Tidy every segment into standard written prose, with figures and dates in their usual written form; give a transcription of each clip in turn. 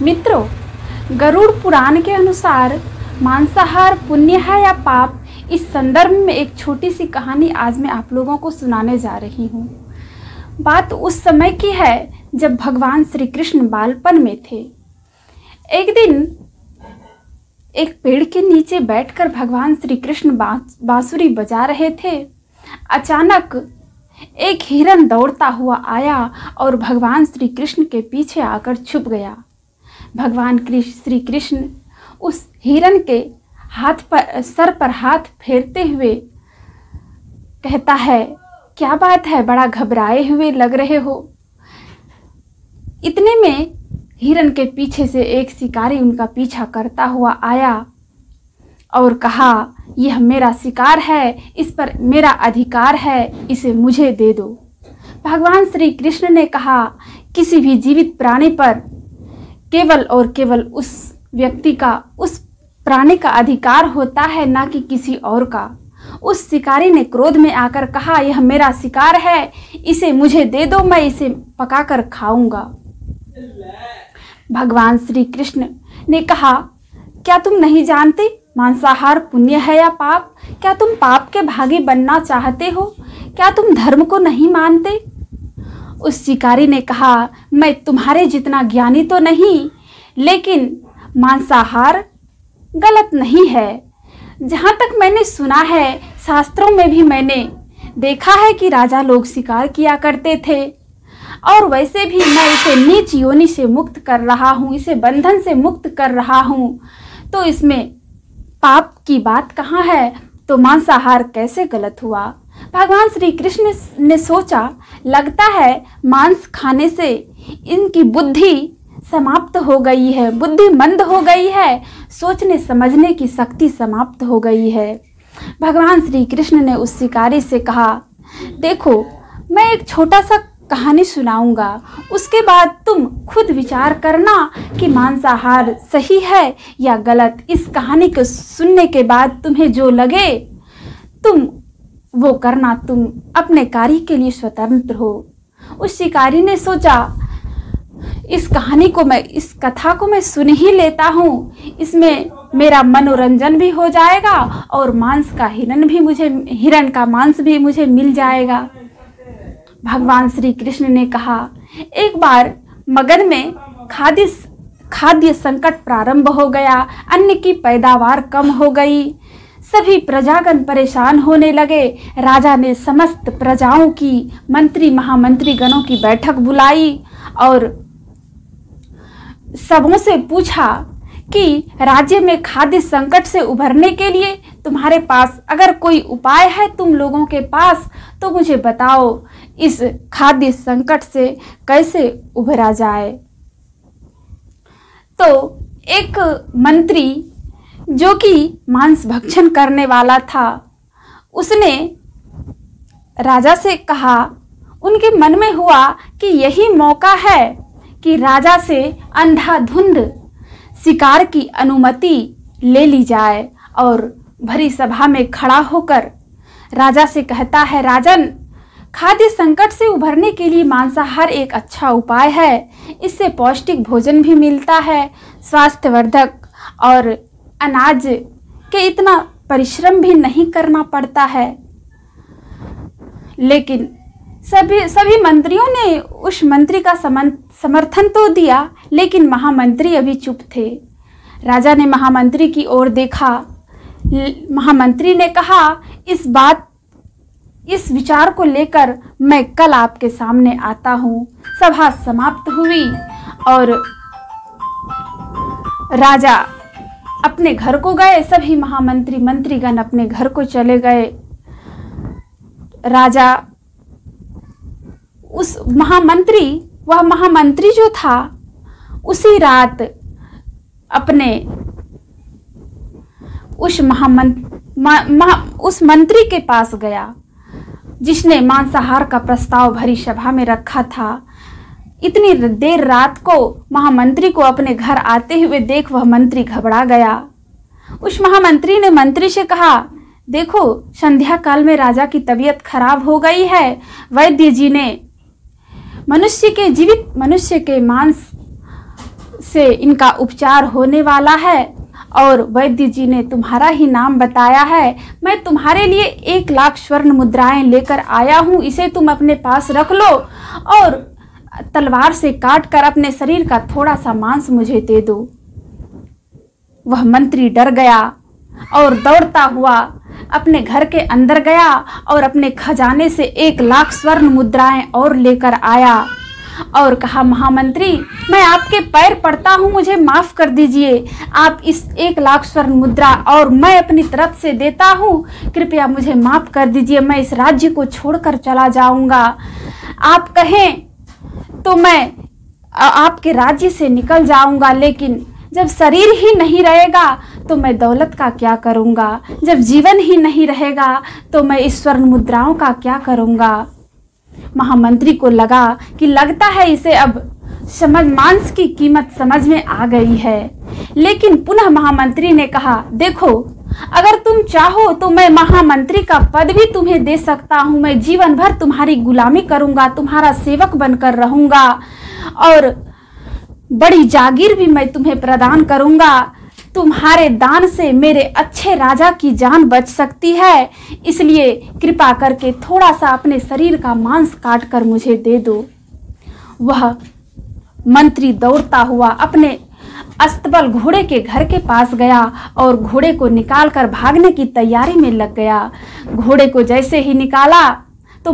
मित्रों, गरुड़ पुराण के अनुसार मांसाहार पुण्य है या पाप, इस संदर्भ में एक छोटी सी कहानी आज मैं आप लोगों को सुनाने जा रही हूँ। बात उस समय की है जब भगवान श्री कृष्ण बालपन में थे। एक दिन एक पेड़ के नीचे बैठकर भगवान श्री कृष्ण बांसुरी बजा रहे थे। अचानक एक हिरन दौड़ता हुआ आया और भगवान श्री कृष्ण के पीछे आकर छुप गया। भगवान श्री कृष्ण उस हिरन के सर पर हाथ फेरते हुए कहता है, क्या बात है, बड़ा घबराए हुए लग रहे हो। इतने में हिरन के पीछे से एक शिकारी उनका पीछा करता हुआ आया और कहा, यह मेरा शिकार है, इस पर मेरा अधिकार है, इसे मुझे दे दो। भगवान श्री कृष्ण ने कहा, किसी भी जीवित प्राणी पर केवल और केवल उस व्यक्ति का, उस प्राणी का अधिकार होता है, ना कि किसी और का। उस शिकारी ने क्रोध में आकर कहा, यह मेरा शिकार है, इसे मुझे दे दो, मैं इसे पकाकर खाऊंगा। भगवान श्री कृष्ण ने कहा, क्या तुम नहीं जानते मांसाहार पुण्य है या पाप? क्या तुम पाप के भागी बनना चाहते हो? क्या तुम धर्म को नहीं मानते? उस शिकारी ने कहा, मैं तुम्हारे जितना ज्ञानी तो नहीं, लेकिन मांसाहार गलत नहीं है। जहाँ तक मैंने सुना है, शास्त्रों में भी मैंने देखा है कि राजा लोग शिकार किया करते थे, और वैसे भी मैं इसे नीच योनि से मुक्त कर रहा हूँ, इसे बंधन से मुक्त कर रहा हूँ, तो इसमें पाप की बात कहाँ है? तो मांसाहार कैसे गलत हुआ? भगवान श्री कृष्ण ने सोचा, लगता है मांस खाने से इनकी बुद्धि समाप्त हो गई है, बुद्धि मंद हो गई है, सोचने समझने की शक्ति समाप्त हो गई है। भगवान श्री कृष्ण ने उस शिकारी से कहा, देखो, मैं एक छोटा सा कहानी सुनाऊंगा, उसके बाद तुम खुद विचार करना कि मांसाहार सही है या गलत। इस कहानी को सुनने के बाद तुम्हें जो लगे तुम वो करना, तुम अपने कार्य के लिए स्वतंत्र हो। उस शिकारी ने सोचा, इस कथा को मैं सुन ही लेता हूँ, इसमें मेरा मनोरंजन भी हो जाएगा और हिरन का मांस भी मुझे मिल जाएगा। भगवान श्री कृष्ण ने कहा, एक बार मगध में खाद्य संकट प्रारंभ हो गया, अन्न की पैदावार कम हो गई, सभी प्रजागण परेशान होने लगे। राजा ने समस्त प्रजाओं की महामंत्री गणों की बैठक बुलाई और सबों से पूछा कि राज्य में खाद्य संकट से उभरने के लिए तुम्हारे पास अगर कोई उपाय है तुम लोगों के पास, तो मुझे बताओ, इस खाद्य संकट से कैसे उभरा जाए। तो एक मंत्री जो कि मांस भक्षण करने वाला था, उसने राजा से कहा, उनके मन में हुआ कि यही मौका है कि राजा से अंधाधुंध शिकार की अनुमति ले ली जाए। और भरी सभा में खड़ा होकर राजा से कहता है, राजन, खाद्य संकट से उभरने के लिए मांसाहार एक अच्छा उपाय है। इससे पौष्टिक भोजन भी मिलता है, स्वास्थ्यवर्धक, और अनाज के इतना परिश्रम भी नहीं करना पड़ता है। लेकिन सभी मंत्रियों ने उस मंत्री का समर्थन तो दिया, लेकिन महामंत्री अभी चुप थे। राजा ने महामंत्री की ओर देखा। महामंत्री ने कहा, इस विचार को लेकर मैं कल आपके सामने आता हूँ। सभा समाप्त हुई और राजा अपने घर को गए। सभी मंत्रीगण अपने घर को चले गए। राजा वह महामंत्री जो था, उसी रात अपने उस मंत्री के पास गया जिसने मांसाहार का प्रस्ताव भरी सभा में रखा था। इतनी देर रात को महामंत्री को अपने घर आते हुए देख वह मंत्री घबरा गया। उस महामंत्री ने मंत्री से कहा, देखो, संध्या काल में राजा की तबीयत खराब हो गई है। वैद्य जी ने जीवित मनुष्य के मांस से इनका उपचार होने वाला है और वैद्य जी ने तुम्हारा ही नाम बताया है। मैं तुम्हारे लिए 1 लाख स्वर्ण मुद्राएं लेकर आया हूँ, इसे तुम अपने पास रख लो और तलवार से काट कर अपने शरीर का थोड़ा सा मांस मुझे दे दो। वह मंत्री डर गया और दौड़ता हुआ अपने घर के अंदर गया और अपने खजाने से 1 लाख स्वर्ण मुद्राएं और लेकर आया और कहा, महामंत्री, मैं आपके पैर पड़ता हूँ, मुझे माफ कर दीजिए। आप इस 1 लाख स्वर्ण मुद्रा और मैं अपनी तरफ से देता हूँ, कृपया मुझे माफ कर दीजिए। मैं इस राज्य को छोड़कर चला जाऊंगा। आप कहें तो मैं आपके राज्य से निकल जाऊंगा, लेकिन जब शरीर ही नहीं रहेगा तो मैं दौलत का क्या करूंगा? जब जीवन ही नहीं रहेगा तो मैं इस स्वर्ण मुद्राओं का क्या करूंगा? महामंत्री को लगा कि लगता है इसे अब मांस की कीमत समझ में आ गई है। लेकिन पुनः महामंत्री ने कहा, देखो, अगर तुम चाहो तो मैं महामंत्री का पद भी तुम्हें दे सकता हूँ। मैं जीवन भर तुम्हारी गुलामी करूंगा, तुम्हारा सेवक बनकर रहूंगा और बड़ी जागीर भी मैं तुम्हें प्रदान करूंगा। तुम्हारे दान से मेरे अच्छे राजा की जान बच सकती है, इसलिए कृपा करके थोड़ा सा अपने शरीर का मांस काट कर मुझे दे दो। वह मंत्री दौड़ता हुआ अपने अस्तबल घोड़े के घर के पास गया और घोड़े को निकालकर भागने की तैयारी में लग गया। घोड़े को जैसे ही निकाला तो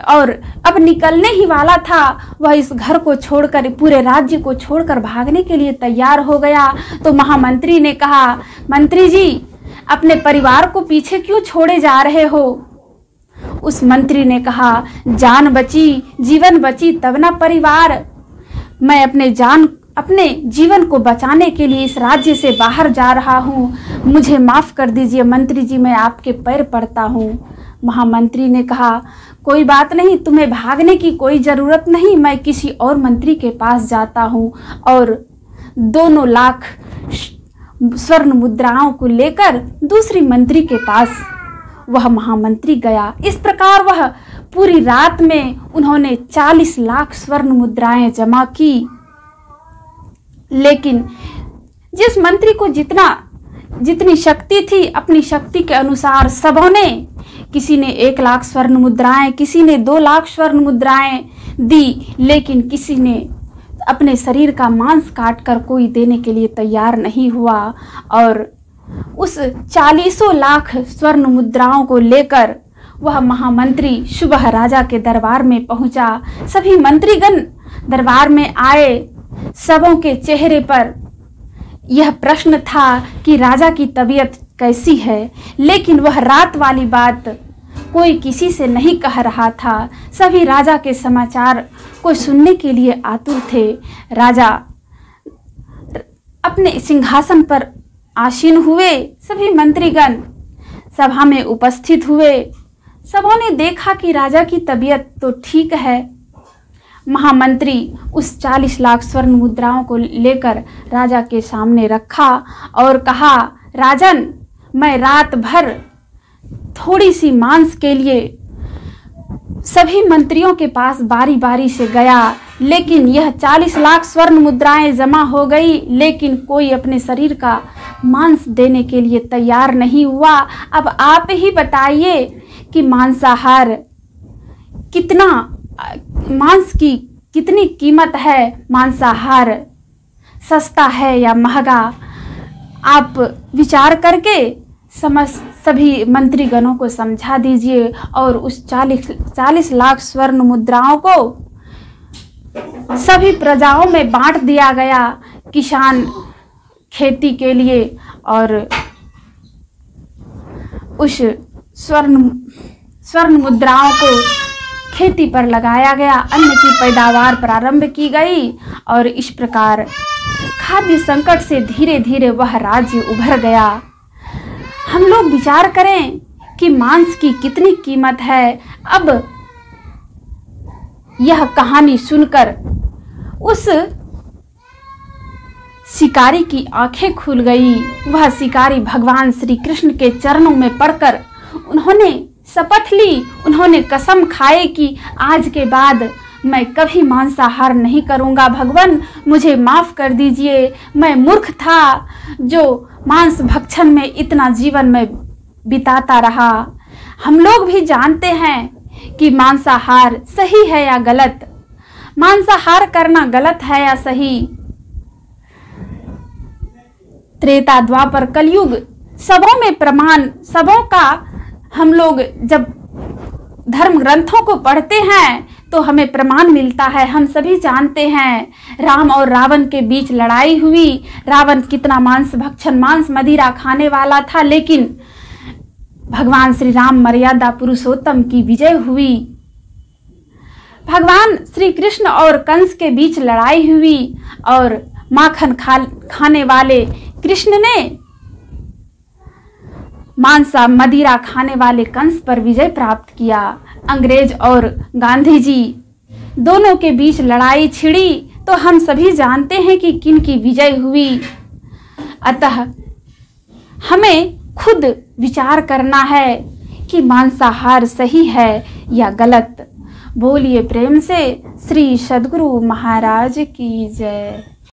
और अब निकलने ही वाला था, वह इस घर को छोड़कर, पूरे राज्य को छोड़कर भागने के लिए तैयार हो गया। तो महामंत्री ने कहा, मंत्री जी, अपने परिवार को पीछे क्यों छोड़े जा रहे हो? उस मंत्री ने कहा, जान बची, जीवन बची तब ना परिवार। मैं अपने जीवन को बचाने के लिए इस राज्य से बाहर जा रहा हूँ, मुझे माफ कर दीजिए मंत्री जी, मैं आपके पैर पड़ता हूँ। महामंत्री ने कहा, कोई बात नहीं, तुम्हें भागने की कोई ज़रूरत नहीं, मैं किसी और मंत्री के पास जाता हूँ और 2 लाख स्वर्ण मुद्राओं को लेकर दूसरी मंत्री के पास वह महामंत्री गया। इस प्रकार वह पूरी रात में उन्होंने 40 लाख स्वर्ण मुद्राएं जमा की। लेकिन जिस मंत्री को जितनी शक्ति थी, अपनी शक्ति के अनुसार सबों ने, किसी ने 1 लाख स्वर्ण मुद्राएं, किसी ने 2 लाख स्वर्ण मुद्राएं दी, लेकिन किसी ने अपने शरीर का मांस काटकर कोई देने के लिए तैयार नहीं हुआ। और उस 40 लाख स्वर्ण मुद्राओं को लेकर वह महामंत्री सुबह राजा के दरबार में पहुंचा। सभी मंत्रीगण दरबार में आए। सबों के चेहरे पर यह प्रश्न था कि राजा की तबीयत कैसी है, लेकिन वह रात वाली बात कोई किसी से नहीं कह रहा था। सभी राजा के समाचार को सुनने के लिए आतुर थे। राजा अपने सिंहासन पर आसीन हुए, सभी मंत्रीगण सभा में उपस्थित हुए। सबों ने देखा कि राजा की तबीयत तो ठीक है। महामंत्री उस 40 लाख स्वर्ण मुद्राओं को लेकर राजा के सामने रखा और कहा, राजन, मैं रात भर थोड़ी सी मांस के लिए सभी मंत्रियों के पास बारी बारी से गया, लेकिन यह 40 लाख स्वर्ण मुद्राएं जमा हो गई, लेकिन कोई अपने शरीर का मांस देने के लिए तैयार नहीं हुआ। अब आप ही बताइए कि मांसाहार मांस की कितनी कीमत है? मांसाहार सस्ता है या महंगा? आप विचार करके सभी मंत्रीगणों को समझा दीजिए। और उस 40 लाख स्वर्ण मुद्राओं को सभी प्रजाओं में बांट दिया गया, किसान खेती के लिए, और उस स्वर्ण मुद्राओं को खेती पर लगाया गया, अन्न की पैदावार प्रारंभ की गई और इस प्रकार खाद्य संकट से धीरे धीरे वह राज्य उभर गया। हम लोग विचार करें कि मांस की कितनी कीमत है। अब यह कहानी सुनकर उस शिकारी की आंखें खुल गई। वह शिकारी भगवान श्री कृष्ण के चरणों में पड़कर उन्होंने शपथ ली, उन्होंने कसम खाई कि आज के बाद मैं कभी मांसाहार नहीं करूँगा भगवान, मुझे माफ़ कर दीजिए। मैं मूर्ख था जो मांस भक्षण में इतना जीवन में बिताता रहा। हम लोग भी जानते हैं कि मांसाहार सही है या गलत, मांसाहार करना गलत है या सही। त्रेता द्वापर कलयुग सबों में प्रमाण, सबों का हम लोग जब धर्म ग्रंथों को पढ़ते हैं तो हमें प्रमाण मिलता है। हम सभी जानते हैं राम और रावण के बीच लड़ाई हुई। रावण कितना मांस भक्षण, मांस मदिरा खाने वाला था, लेकिन भगवान श्री राम मर्यादा पुरुषोत्तम की विजय हुई। भगवान श्री कृष्ण और कंस के बीच लड़ाई हुई और माखन खाने वाले कृष्ण ने मांसा मदिरा खाने वाले कंस पर विजय प्राप्त किया। अंग्रेज और गांधी जी दोनों के बीच लड़ाई छिड़ी तो हम सभी जानते हैं कि किन की विजय हुई। अतः हमें खुद विचार करना है कि मांसाहार सही है या गलत। बोलिए प्रेम से श्री सद्गुरु महाराज की जय।